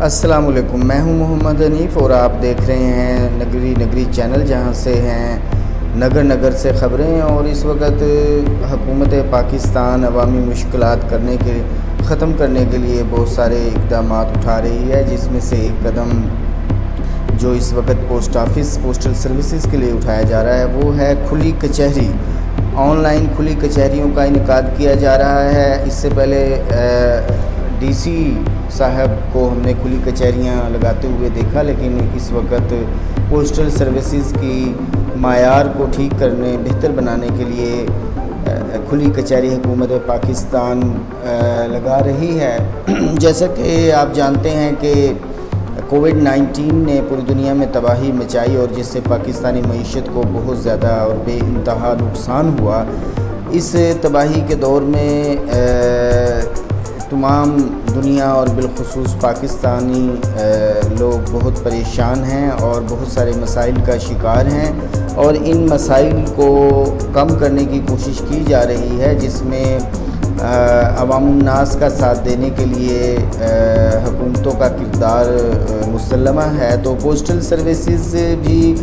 السلام علیکم، میں ہوں محمد حنیف اور آپ دیکھ رہے ہیں نگری چینل، جہاں سے ہیں نگر سے خبریں۔ اور اس وقت حکومت پاکستان عوامی مشکلات ختم کرنے کے لیے بہت سارے اقدامات اٹھا رہی ہے، جس میں سے ایک قدم جو اس وقت پوسٹل سروسز کے لیے اٹھایا جا رہا ہے وہ ہے کھلی کچہری۔ آن لائن کھلی کچہریوں کا انعقاد کیا جا رہا ہے۔ اس سے پہلے ڈی سی صاحب کو ہم نے کھلی کچہریاں لگاتے ہوئے دیکھا، لیکن اس وقت پوسٹل سروسز کی معیار کو ٹھیک کرنے، بہتر بنانے کے لیے کھلی کچہری حکومت پاکستان لگا رہی ہے۔ جیسا کہ آپ جانتے ہیں کہ کووڈ-19 نے پوری دنیا میں تباہی مچائی، اور جس سے پاکستانی معیشت کو بہت زیادہ اور بے انتہا نقصان ہوا۔ اس تباہی کے دور میں تمام دنیا اور بالخصوص پاکستانی لوگ بہت پریشان ہیں اور بہت سارے مسائل کا شکار ہیں، اور ان مسائل کو کم کرنے کی کوشش کی جا رہی ہے، جس میں عوام الناس کا ساتھ دینے کے لیے حکومتوں کا کردار مسلمہ ہے۔ تو پوسٹل سروسز بھی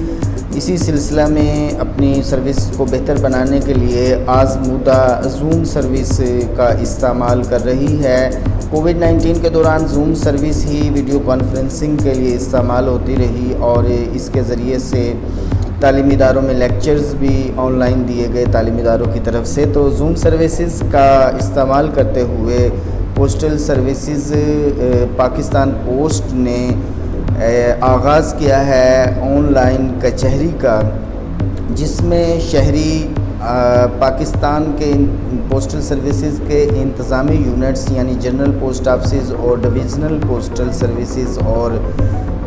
اسی سلسلہ میں اپنی سروس کو بہتر بنانے کے لیے آزمودہ زوم سروس کا استعمال کر رہی ہے۔ کووڈ-19 کے دوران زوم سروس ہی ویڈیو کانفرنسنگ کے لیے استعمال ہوتی رہی، اور اس کے ذریعے سے تعلیمی اداروں میں لیکچرز بھی آن لائن دیے گئے تعلیمی اداروں کی طرف سے۔ تو زوم سروسز کا استعمال کرتے ہوئے پوسٹل سروسز پاکستان پوسٹ نے آغاز کیا ہے آن لائن کچہری کا، جس میں شہری پاکستان کے پوسٹل سروسز کے انتظامی یونٹس یعنی جنرل پوسٹ آفسز اور ڈویژنل پوسٹل سروسز اور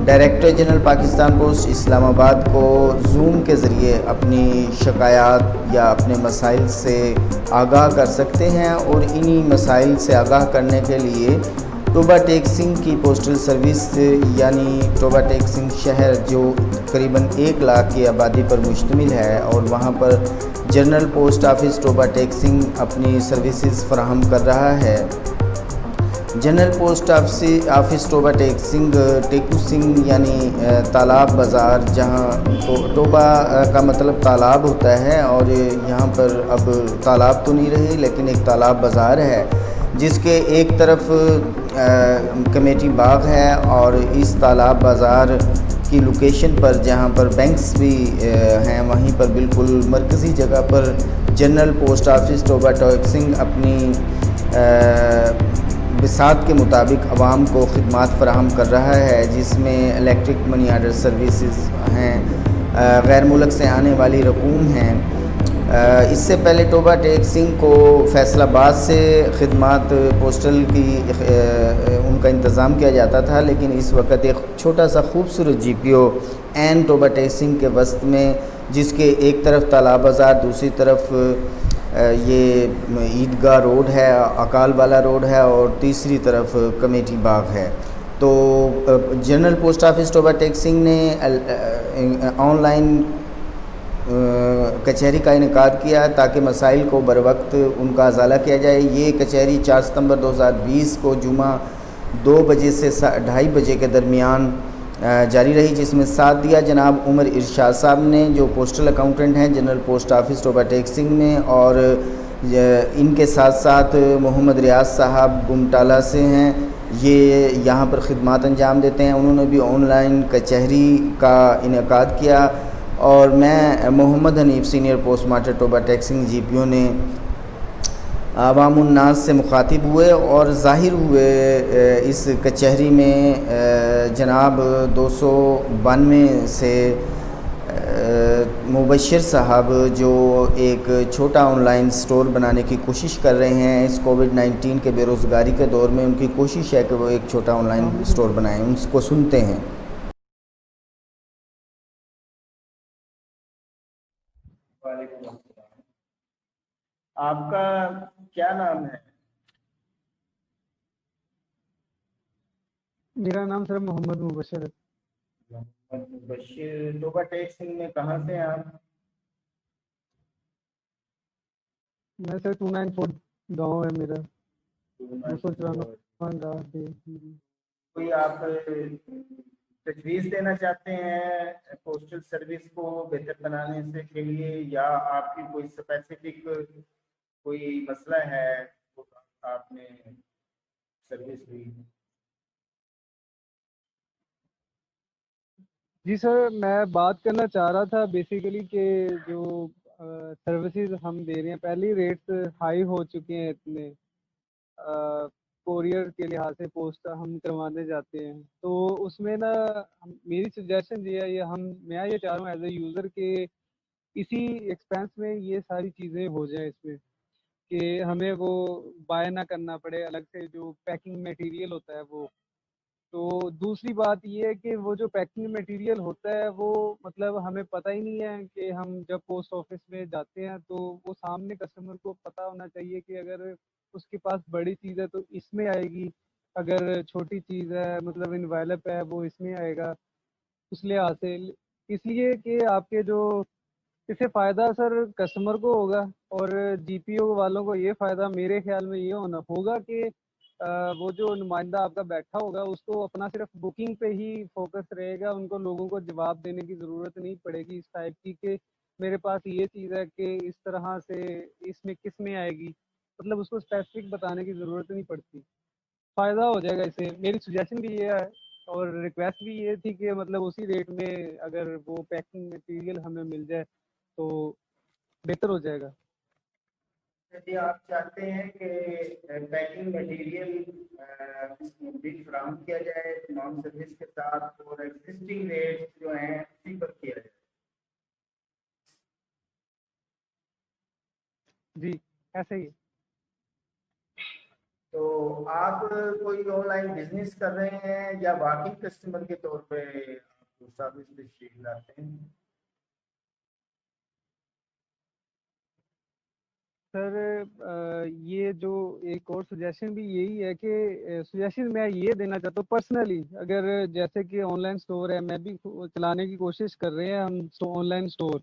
ڈائریکٹر جنرل پاکستان پوسٹ اسلام آباد کو زوم کے ذریعے اپنی شکایات یا اپنے مسائل سے آگاہ کر سکتے ہیں۔ اور انہی مسائل سے آگاہ کرنے کے لیے ٹوبہ ٹیک سنگھ کی پوسٹل سروس یعنی ٹوبہ ٹیک سنگھ شہر، جو تقریباً 1 لاکھ کی آبادی پر مشتمل ہے، اور وہاں پر general post office Toba Tek Singh اپنی سروسز فراہم کر رہا ہے۔ General post office Toba Tek Singh ٹیکو Singh یعنی تالاب بازار، جہاں ٹوبہ کا مطلب تالاب ہوتا ہے، اور یہاں پر اب تالاب تو نہیں رہے لیکن ایک تالاب بازار ہے، جس کے ایک طرف کمیٹی باغ ہے، اور اس تالاب بازار کی لوکیشن پر جہاں پر بینکس بھی ہیں، وہیں پر بالکل مرکزی جگہ پر general post office Toba Tek Singh اپنی بساط کے مطابق عوام کو خدمات فراہم کر رہا ہے، جس میں الیکٹرک منی آرڈر سروسز ہیں، غیر ملک سے آنے والی رقوم ہیں۔ اس سے پہلے ٹوبہ ٹیک سنگھ کو فیصل آباد سے خدمات پوسٹل کی ان کا انتظام کیا جاتا تھا، لیکن اس وقت ایک چھوٹا سا خوبصورت جی P O N Toba Tek Singh کے وسط میں، جس کے ایک طرف تالاب بازار، دوسری طرف یہ عیدگاہ روڈ ہے، اکال والا روڈ ہے، اور تیسری طرف کمیٹی باغ ہے۔ تو general post office Toba Tek Singh نے آن لائن کچہری کا انعقاد کیا تاکہ مسائل کو بروقت ان کا ازالہ کیا جائے۔ یہ کچہری 4 ستمبر 2020 کو جمعہ 2 بجے سے 2:30 بجے کے درمیان جاری رہی، جس میں ساتھ دیا جناب عمر ارشاد صاحب نے، جو پوسٹل اکاؤنٹنٹ ہیں general post office Toba Tek Singh میں، اور ان کے ساتھ ساتھ محمد ریاض صاحب گمٹالہ سے ہیں، یہ یہاں پر خدمات انجام دیتے ہیں۔ انہوں نے بھی آن لائن کچہری کا انعقاد کیا، اور میں Muhammad Hanif senior post master Toba Tek Singh G P O نے عوام الناس سے مخاطب ہوئے اور ظاہر ہوئے اس کچہری میں۔ جناب 292 سے مبشر صاحب، جو ایک چھوٹا آن لائن سٹور بنانے کی کوشش کر رہے ہیں اس کووڈ-19 کے بے روزگاری کے دور میں، ان کی کوشش ہے کہ وہ ایک چھوٹا آن لائن سٹور بنائیں۔ ان کو سنتے ہیں۔ وعلیکم السلام۔ آپ کا کیا نام ہے؟ میرا نام سر محمد مبشر ہے۔ محمد مبشر، ٹوبہ ٹیک سنگھ میں کہاں سے ہیں آپ؟ میں سر 294 گاؤں ہے میرا، 294 گاؤں۔ کوئی آپ تجویز دینا چاہتے ہیں پوسٹل سروس کو بہتر بنانے سے کے لیے، یا آپ کی کوئی اسپیسیفک کوئی مسئلہ ہے وہ آپ نے سروس دی؟ جی سر، میں بات کرنا چاہ رہا تھا بیسیکلی کہ جو سروسز ہم دے رہے ہیں، پہلی ریٹس ہائی ہو چکے ہیں اتنے کوریئر کے لحاظ سے پوسٹ ہم کروانے جاتے ہیں، تو اس میں نا میری سجیشن یہ ہے، میں یہ چاہ رہا ہوں ایز اے یوزر کہ اسی ایکسپینس میں یہ ساری چیزیں ہو جائیں اس میں، کہ ہمیں وہ بائی نہ کرنا پڑے الگ سے جو پیکنگ میٹیریل ہوتا ہے وہ۔ تو دوسری بات یہ ہے کہ وہ جو پیکنگ میٹیریل ہوتا ہے وہ مطلب ہمیں پتہ ہی نہیں ہے کہ ہم جب پوسٹ آفس میں جاتے ہیں تو وہ سامنے کسٹمر کو پتہ ہونا چاہیے کہ اگر اس کے پاس بڑی چیز ہے تو اس میں آئے گی، اگر چھوٹی چیز ہے مطلب انویلپ ہے وہ اس میں آئے گا، اس لحاظ سے۔ اس لیے کہ آپ کے جو اس سے فائدہ سر کسٹمر کو ہوگا، اور جی پی او والوں کو یہ فائدہ میرے خیال میں یہ ہونا ہوگا کہ وہ جو نمائندہ آپ کا بیٹھا ہوگا اس کو اپنا صرف بکنگ پہ ہی فوکس رہے گا، ان کو لوگوں کو جواب دینے کی ضرورت نہیں پڑے گی اس ٹائپ کی کہ میرے پاس یہ چیز ہے کہ اس طرح سے اس میں کس میں آئے گی، مطلب اس کو اسپیسیفک بتانے کی ضرورت نہیں پڑتی، فائدہ ہو جائے گا اس سے۔ میری سجیشن بھی یہ ہے اور ریکویسٹ بھی یہ تھی کہ مطلب اسی ریٹ میں اگر وہ پیکنگ مٹیریل ہمیں مل جائے تو بہتر ہو جائے گا۔ یدی آپ چاہتے ہیں کہ پیکنگ مٹیریل بھی فراہم کیا جائے تمام سروس کے ساتھ، اور ایگزسٹنگ ریٹ جو ہیں اسی پر کیا جائے؟ جی ایسے ہی۔ تو آپ کوئی آن لائن بزنس کر رہے ہیں یا واقعی کسٹمر کے طور پہ آپ سروس تشکیل لاتے ہیں؟ سر یہ جو ایک اور سجیشن بھی یہی ہے کہ سجیشن میں یہ دینا چاہتا ہوں پرسنلی، اگر جیسے کہ آن لائن سٹور ہے، میں بھی چلانے کی کوشش کر رہے ہیں ہم آن لائن سٹور،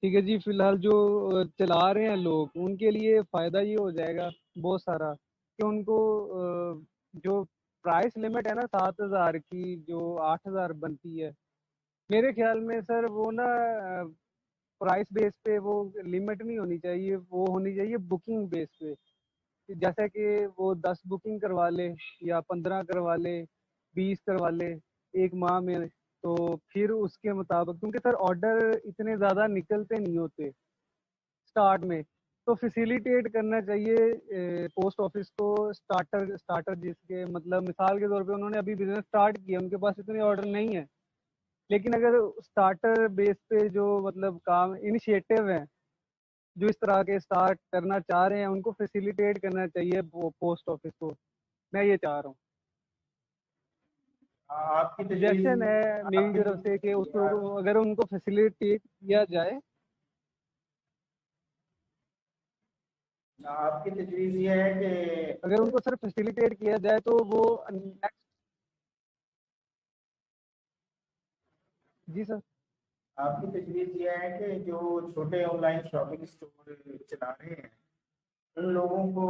ٹھیک ہے جی، فی الحال جو چلا رہے ہیں لوگ ان کے لیے فائدہ یہ ہو جائے گا بہت سارا کہ ان کو جو پرائس لمٹ ہے نا 7,000 کی جو 8,000 بنتی ہے، میرے خیال میں سر وہ نا پرائس بیس پہ وہ لمٹ نہیں ہونی چاہیے، وہ ہونی چاہیے بکنگ بیس پہ، جیسا کہ وہ 10 بکنگ کروا لے یا 15 کروا لے، 20 کروا لے ایک ماہ میں، تو پھر اس کے مطابق، کیونکہ سر آرڈر اتنے زیادہ نکلتے نہیں ہوتے سٹارٹ میں، تو فیسیلیٹیٹ کرنا چاہیے پوسٹ آفس کو سٹارٹر جس کے مطلب مثال کے طور پہ انہوں نے ابھی بزنس سٹارٹ کیا، ان کے پاس اتنے آرڈر نہیں ہیں، لیکن اگر سٹارٹر بیس پہ جو مطلب کام انیشیٹو ہیں جو اس طرح کے سٹارٹ کرنا چاہ رہے ہیں ان کو فیسیلیٹیٹ کرنا چاہیے پوسٹ آفس کو، میں یہ چاہ رہا ہوں، آپ کی تجویز سجیشن ہے آپ میری کی طرف سے کہ اس کو اگر ان کو فیسیلیٹیٹ کیا جائے۔ آپ کی تجویز یہ ہے کہ اگر ان کو صرف فیسیلیٹیٹ کیا جائے تو وہ جی سر۔ آپ کی تجویز یہ ہے کہ جو چھوٹے آن لائن شاپنگ اسٹور چلا رہے ہیں ان لوگوں کو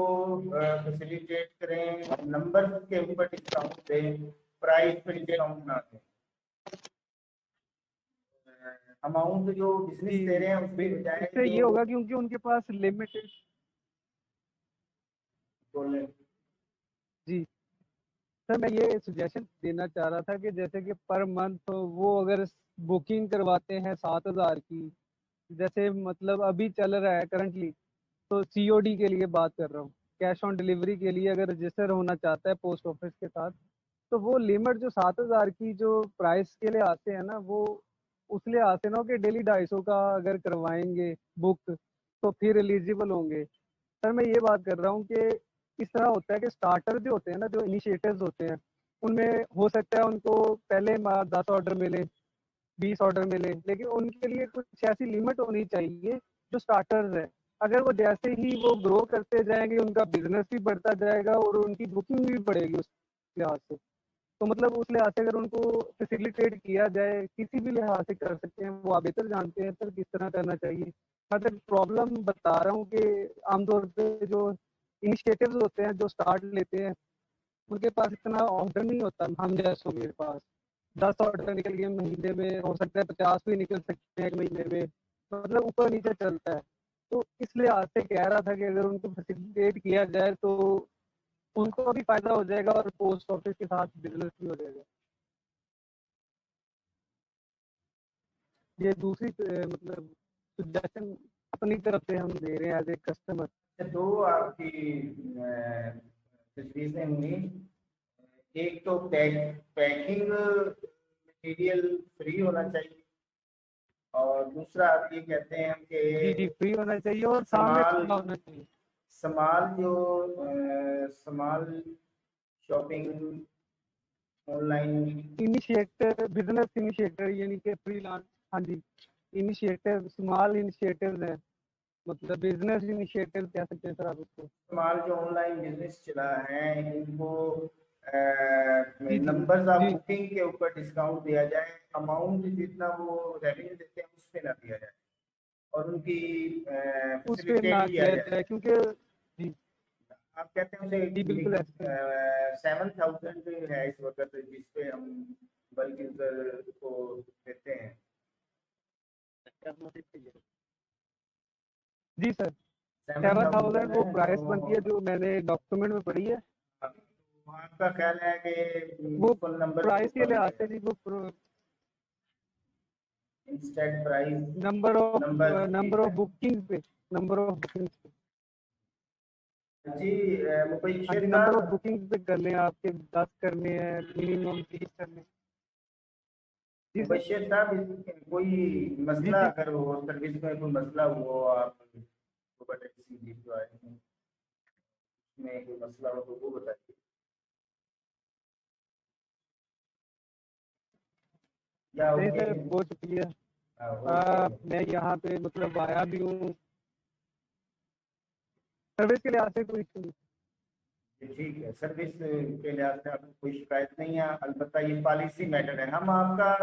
فیسیلیٹیٹ کریں، نمبر کے اوپر ڈسکاؤنٹ دیں، پرائز پہ ڈسکاؤنٹ نہ دیں، اماؤنٹ جو جی بزنس دے رہے ہیں اس کی اس بجائے سے یہ جو ہوگا کیونکہ ان کے پاس لمیٹڈ، بولیں۔ جی سر میں یہ سجیشن دینا چاہ رہا تھا کہ جیسے کہ پر منتھ وہ اگر بکنگ کرواتے ہیں 7,000 کی، جیسے مطلب ابھی چل رہا ہے کرنٹلی، تو سی او ڈی کے لیے بات کر رہا ہوں، کیش آن ڈلیوری کے لیے اگر رجسٹر ہونا چاہتا ہے پوسٹ آفس کے ساتھ، تو وہ لمٹ جو 7,000 کی جو پرائس کے لیے آتے ہیں نا، وہ اس لیے آتے نا کہ ڈیلی 250 کا اگر کروائیں گے بک تو پھر ایلیجیبل ہوں گے۔ سر میں یہ بات کر رہا ہوں کہ اس طرح ہوتا ہے کہ سٹارٹر جو ہوتے ہیں نا، جو انیشیٹوز ہوتے ہیں، ان میں ہو سکتا ہے ان کو پہلے ماہ 10 آرڈر ملے، 20 آرڈر ملے، لیکن ان کے لیے کچھ ایسی لمٹ ہونی چاہیے جو سٹارٹرز ہے، اگر وہ جیسے ہی وہ گرو کرتے جائیں گے ان کا بزنس بھی بڑھتا جائے گا اور ان کی بکنگ بھی بڑھے گی اس لحاظ سے، تو مطلب اس لحاظ سے اگر ان کو فیسیلیٹیٹ کیا جائے کسی بھی لحاظ سے کر سکتے ہیں، وہ آپ بہتر جانتے ہیں سر کس طرح کرنا چاہیے۔ مطلب پرابلم بتا رہا ہوں کہ عام طور پہ جو انیشیٹوز ہوتے ہیں جو سٹارٹ لیتے ہیں ان کے پاس اتنا آرڈر نہیں ہوتا ہم جیسوں کے پاس. 10 آرڈر نکل گئے مہینے میں, ہو سکتا ہے 50 بھی نکل سکتے ہیں ایک مہینے میں, مطلب اوپر نیچے چلتا ہے. تو اس لیے آج سے کہہ رہا تھا کہ اگر ان کو فیسیلیٹیٹ کیا جائے تو ان کو بھی فائدہ ہو جائے گا اور پوسٹ آفس کے ساتھ بزنس بھی ہو جائے گا. یہ دوسری مطلب سجیشن اپنی طرف سے ہم دے رہے ہیں ایز اے کسٹمر. دو آپ کی تجویزیں ہوئی. ایک تو پیکنگ مٹیریل فری ہونا چاہیے, اور دوسرا آپ یہ کہتے ہیں کہ جی فری ہونا چاہیے اور سامنے کھلا ہونا چاہیے. Small shopping on line initiator, business initiator یعنی کہ فری لانس. ہاں جی, انیشیٹر اسمال انیشیٹر ہے, مطلب بزنس انیشیٹر کہہ سکتے ہیں سر آپ اس کو. سمال جو آن لائن بزنس چلا ہے ان کو جی نمبرز آف جی بکنگ کے اوپر ڈسکاؤنٹ دیا جائے, اماؤنٹ جتنا وہ ریونیو دیتے ہیں اس پہ نہ دیا جائے, اور ان کی اس پہ نہ کیا جائے کیونکہ جی آپ کہتے ہیں اسے جی بالکل ایسے 7,000 ہے اس وقت جس پہ ہم بلک یوزر کو دیتے ہیں. جی سر 7,000 وہ پرائس بنتی ہے جو میں نے ڈاکومنٹ میں پڑھی ہے. آپ کا خیال ہے کہ وہ فل نمبر پرائس کے لحاظ سے جی وہ انسٹیٹ پرائز نمبر آف بکنگ پہ جی ہاں جی مبشر نمبر آف صاحب, بکنگ پہ کر لیں, آپ کے 10 کرنے ہیں منیمم 30 کرنے. جی سر مبشر صاحب کوئی جی مسئلہ جی اگر ہو, سروس میں کوئی مسئلہ ہو, آپ ٹیکسی جو آئے ہیں اس میں کوئی مسئلہ ہو تو وہ بتائیے. یا نہیں اوکے سر بہت شکریہ. میں یہاں پہ مطلب آیا بھی ہوں, سروس کے لحاظ سے کوئی ایشو نہیں. ٹھیک ہے, سروس کے لحاظ سے آپ کو کوئی شکایت نہیں ہے, البتہ یہ پالیسی میٹر ہے. ہم آپ کا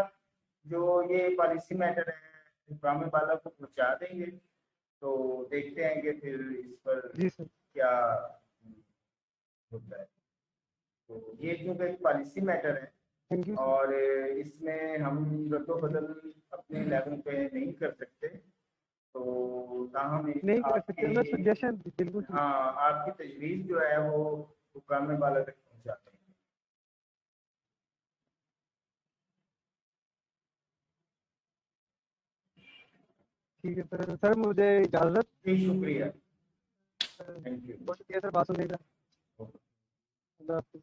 جو یہ پالیسی میٹر ہے ڈرامے والا کو پہنچا دیں گے, تو دیکھتے ہیں کہ پھر اس پر جی سر کیا ہوتا ہے. تو یہ کیونکہ ایک پالیسی میٹر ہے تھینک یو سر. اور اس میں ہم رد و بدل اپنے لیول پہ نہیں کر سکتے, تو تاہم نہیں کر آپ سکتے, میں کی سجیشن بالکل ہاں آپ کی تجویز جو ہے وہ حکام بالا تک پہنچاتے ہیں. ٹھیک ہے سر. سر مجھے اجازت. جی شکریہ, تھینک یو. بہت شکریہ سر بات سننے کا. اللہ حافظ.